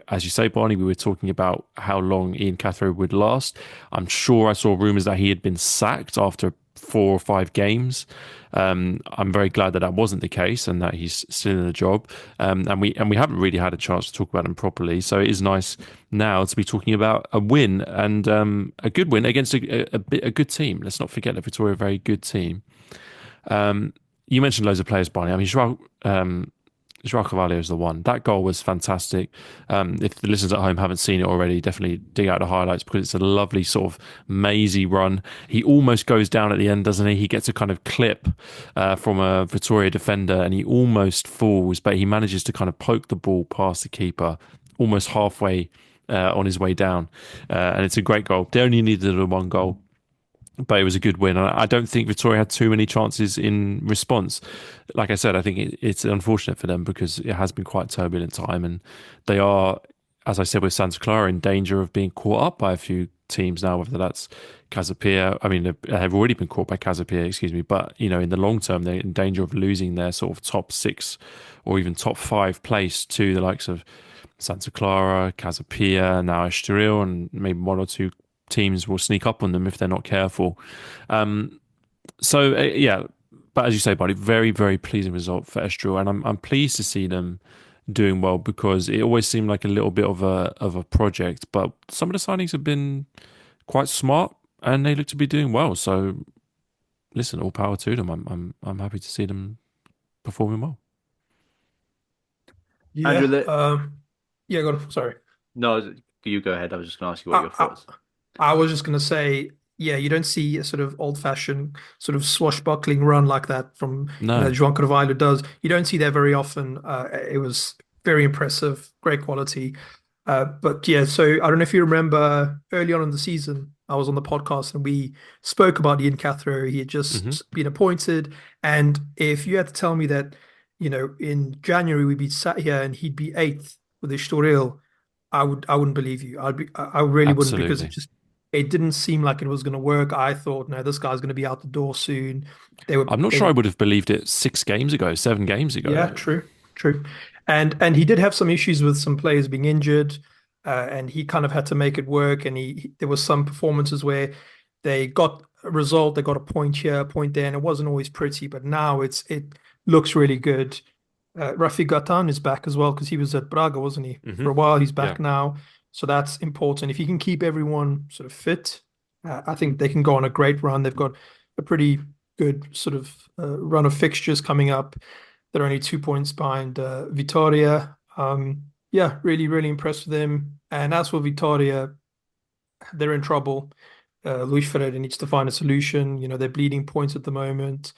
As you say, Barney, we were talking about how long Ian Cathro would last. I'm sure I saw rumours that he had been sacked after 4 or 5 games. I'm very glad that that wasn't the case and that he's still in the job. And we haven't really had a chance to talk about him properly. So it is nice now to be talking about a win and a good win against a good team. Let's not forget that Victoria are a very good team. You mentioned loads of players, Barney. I mean, João Carvalho is the one. That goal was fantastic. If the listeners at home haven't seen it already, definitely dig out the highlights because it's a lovely sort of mazy run. He almost goes down at the end, doesn't he? He gets a kind of clip from a Victoria defender and he almost falls, but he manages to kind of poke the ball past the keeper almost halfway on his way down. And it's a great goal. They only needed a one goal, but it was a good win. I don't think Victoria had too many chances in response. Like I said, I think it's unfortunate for them because it has been quite turbulent time, and they are, as I said with Santa Clara, in danger of being caught up by a few teams now, whether that's Casa Pia. I mean, they've already been caught by Casa Pia, excuse me, but in the long term, they're in danger of losing their sort of top 6 or even top 5 place to the likes of Santa Clara, Casa Pia, now Estoril, and maybe 1 or 2 teams will sneak up on them if they're not careful. Yeah, but as you say, buddy, very, very pleasing result for Estoril, and I'm pleased to see them doing well because it always seemed like a little bit of a project, but some of the signings have been quite smart and they look to be doing well. So, listen, all power to them. I'm happy to see them performing well.
Andrew,
Yeah, sorry.
no, you go ahead. I was just going to ask you what your thoughts.
I was just going to say, yeah, you don't see a sort of old-fashioned sort of swashbuckling run like that from
No.
João Carvalho does. You don't see that very often. It was very impressive, great quality. But yeah, so I don't know if you remember early on in the season, I was on the podcast and we spoke about Ian Cathro. He had just been appointed. And if you had to tell me that, in January we'd be sat here and he'd be 8th with the Estoril, I wouldn't believe you. I really wouldn't because it didn't seem like it was going to work. I thought, no, this guy's going to be out the door soon.
I'm not sure I would have believed it 6 games ago, 7 games ago.
Yeah, true. And he did have some issues with some players being injured, and he kind of had to make it work. And there was some performances where they got a result, they got a point here, a point there, and it wasn't always pretty. But now it looks really good. Rafi Gatan is back as well because he was at Braga, wasn't he? For a while, he's back now. So that's important. If you can keep everyone sort of fit, I think they can go on a great run. They've got a pretty good sort of run of fixtures coming up. They're only 2 points behind Vitória. Yeah, really, really impressed with them. And as for Vitória, they're in trouble. Luis Ferreira needs to find a solution. They're bleeding points at the moment.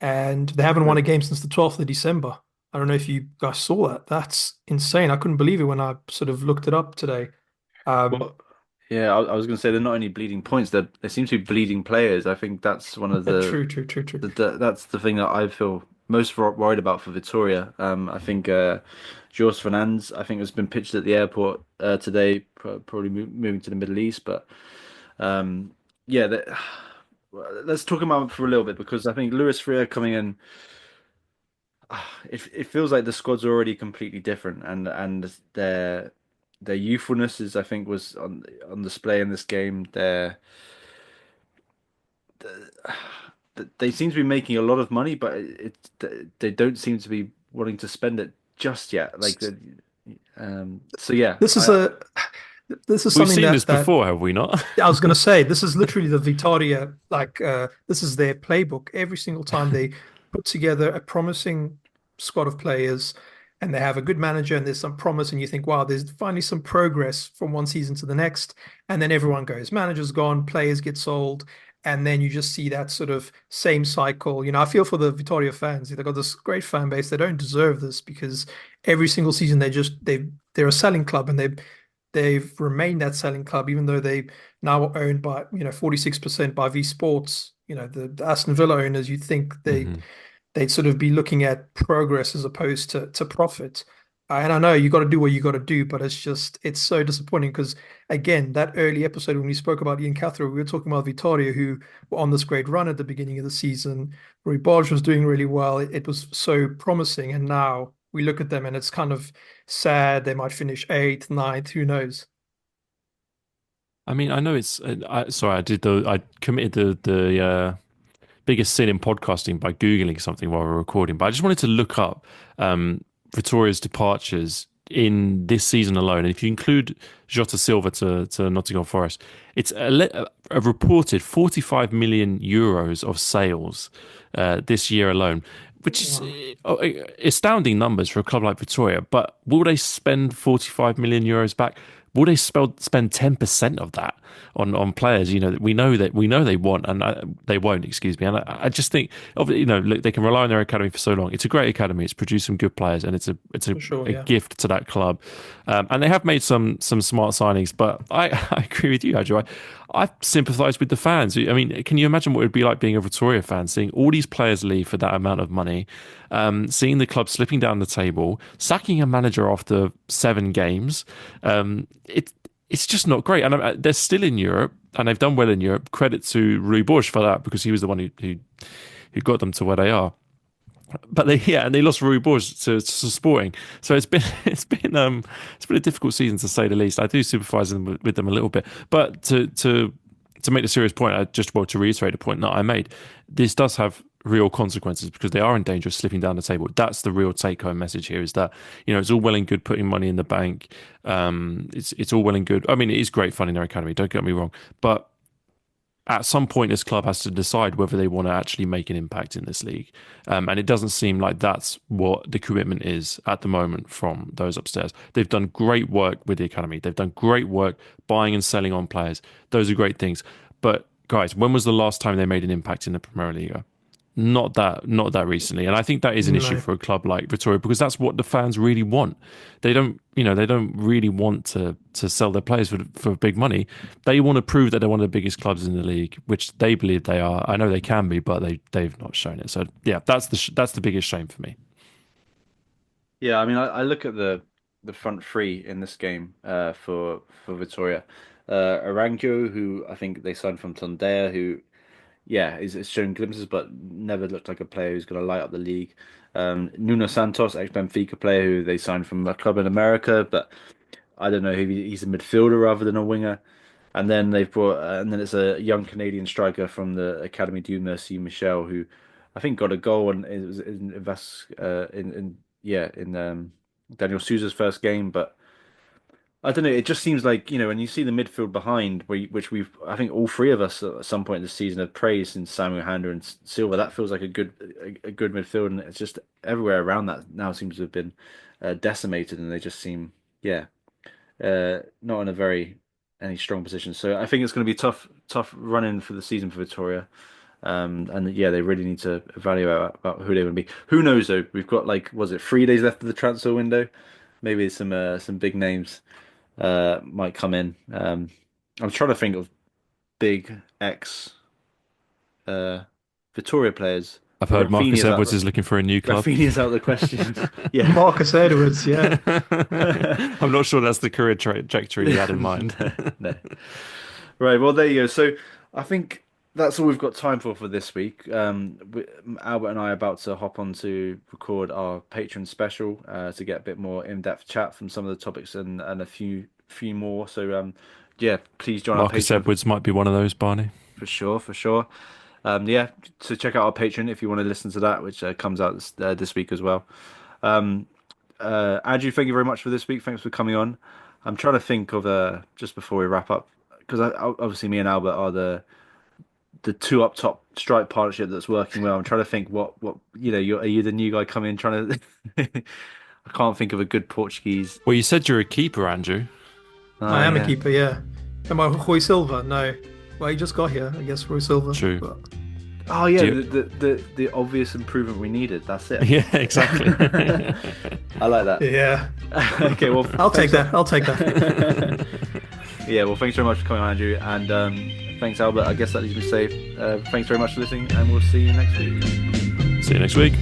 And they haven't won a game since the 12th of December. I don't know if you guys saw that. That's insane. I couldn't believe it when I sort of looked it up today.
Well, yeah, I was going to say they're not only bleeding points; they seem to be bleeding players. I think that's one of the
true.
that's the thing that I feel most worried about for Victoria. I think Jorge Fernandes, I think, has been pitched at the airport today, probably moving to the Middle East. But yeah, let's talk about him for a little bit because I think Luis Freire coming in. It feels like the squad's already completely different, and their youthfulness is, I think, was on display in this game. They seem to be making a lot of money, but they don't seem to be wanting to spend it just yet. So yeah,
this is something
we've seen this before, have we not?
I was going to say this is literally the Vitória, this is their playbook. Every single time they put together a promising squad of players and they have a good manager and there's some promise and you think, wow, there's finally some progress from one season to the next. And then everyone goes, manager's gone, players get sold. And then you just see that sort of same cycle. I feel for the Vitória fans. They've got this great fan base. They don't deserve this because every single season they're a selling club and they've remained that selling club, even though they now are owned by 46% by V Sports. The Aston Villa owners. You'd think
Hmm.
they'd sort of be looking at progress as opposed to profit. And I know you got to do what you got to do, but it's so disappointing because again, that early episode when we spoke about Ian Cathro, we were talking about Vitoria, who were on this great run at the beginning of the season. Rui Borges was doing really well. It was so promising, and now we look at them and it's kind of sad. They might finish eighth, ninth, who knows?
I mean, I know it's. Sorry, I committed the biggest sin in podcasting by Googling something while we're recording, but I just wanted to look up Vitoria's departures in this season alone. And if you include Jota Silva to Nottingham Forest, it's a reported 45 million euros of sales this year alone, which is astounding numbers for a club like Victoria. But will they spend 45 million euros back? Will they spend 10% of that on players? We know they want, and they won't. Excuse me. And I just think, look, they can rely on their academy for so long. It's a great academy. It's produced some good players, and it's a
Sure,
a
yeah.
gift to that club. And they have made some smart signings. But I agree with you, Andrew. I sympathise with the fans. I mean, can you imagine what it would be like being a Victoria fan, seeing all these players leave for that amount of money, seeing the club slipping down the table, sacking a manager after 7 games? It's just not great. And they're still in Europe, and they've done well in Europe. Credit to Rui Borges for that, because he was the one who got them to where they are. But they lost Rui Borges to Sporting, so it's been a difficult season to say the least. I do sympathise with them a little bit, but to make the serious point, to reiterate the point that I made, this does have real consequences because they are in danger of slipping down the table. That's the real take-home message here: is that it's all well and good putting money in the bank. It's all well and good. I mean, it is great fun in their academy. Don't get me wrong, but at some point, this club has to decide whether they want to actually make an impact in this league. And it doesn't seem like that's what the commitment is at the moment from those upstairs. They've done great work with the academy. They've done great work buying and selling on players. Those are great things. But guys, when was the last time they made an impact in the Primeira Liga? Not that recently, and I think that is an issue
No.
for a club like Vitória, because that's what the fans really want. They don't really want to sell their players for big money. They want to prove that they're one of the biggest clubs in the league, which they believe they are. I know they can be, but they've not shown it. So yeah, that's the biggest shame for me.
Yeah, I mean, I look at the front three in this game for Victoria. Arango, who I think they signed from Tondela, who yeah, is showing glimpses, but never looked like a player who's going to light up the league. Nuno Santos, ex-Benfica player who they signed from a club in America, but I don't know if he's a midfielder rather than a winger. And then and then it's a young Canadian striker from the Academy du Merci, Michel, who I think got a goal and it was in Daniel Souza's first game, but. I don't know. It just seems like, when you see the midfield behind, which I think all three of us at some point this season have praised in Samuel Handa and Silva, that feels like a good midfield, and it's just everywhere around that now seems to have been decimated, and they just seem, yeah, not in a very any strong position. So I think it's going to be tough running for the season for Victoria, and yeah, they really need to evaluate about who they want to be. Who knows though? We've got was it 3 days left of the transfer window? Maybe some big names might come in. I'm trying to think of big ex uh, Victoria players.
I've heard Marcus
Rafinha's
Edwards
out.
is looking for a new club.
Rafinha's out of the question. Yeah.
Marcus Edwards, yeah.
I'm not sure that's the career trajectory he had in mind.
No. Right. Well, there you go. So I think that's all we've got time for this week. Albert and I are about to hop on to record our patron special to get a bit more in-depth chat from some of the topics and a few more. So yeah, please join our
Marcus
Patreon
Edwards might be one of those, Barney.
for sure, for sure. Yeah, so check out our Patreon if you want to listen to that, which comes out this week as well. Um, Andrew, thank you very much for this week. Thanks for coming on. I'm trying to think of just before we wrap up, because obviously me and Albert are the two up top strike partnership that's working well. I'm trying to think what are you the new guy coming in trying to? I can't think of a good Portuguese.
Well, you said you're a keeper, Andrew.
I am a
Yeah.
keeper, yeah. Am I Rui Silva? No. Well, he just got here, I guess, Rui Silva.
True.
But
Oh yeah,
Do you-
the obvious improvement we needed. That's it.
Yeah, exactly.
I like that.
Yeah,
Okay, well,
I'll take that. I'll take that.
yeah, well, thanks very much for coming on, Andrew, and thanks, Albert. I guess that leaves me safe. Thanks very much for listening, and we'll see you next week.
See you next week.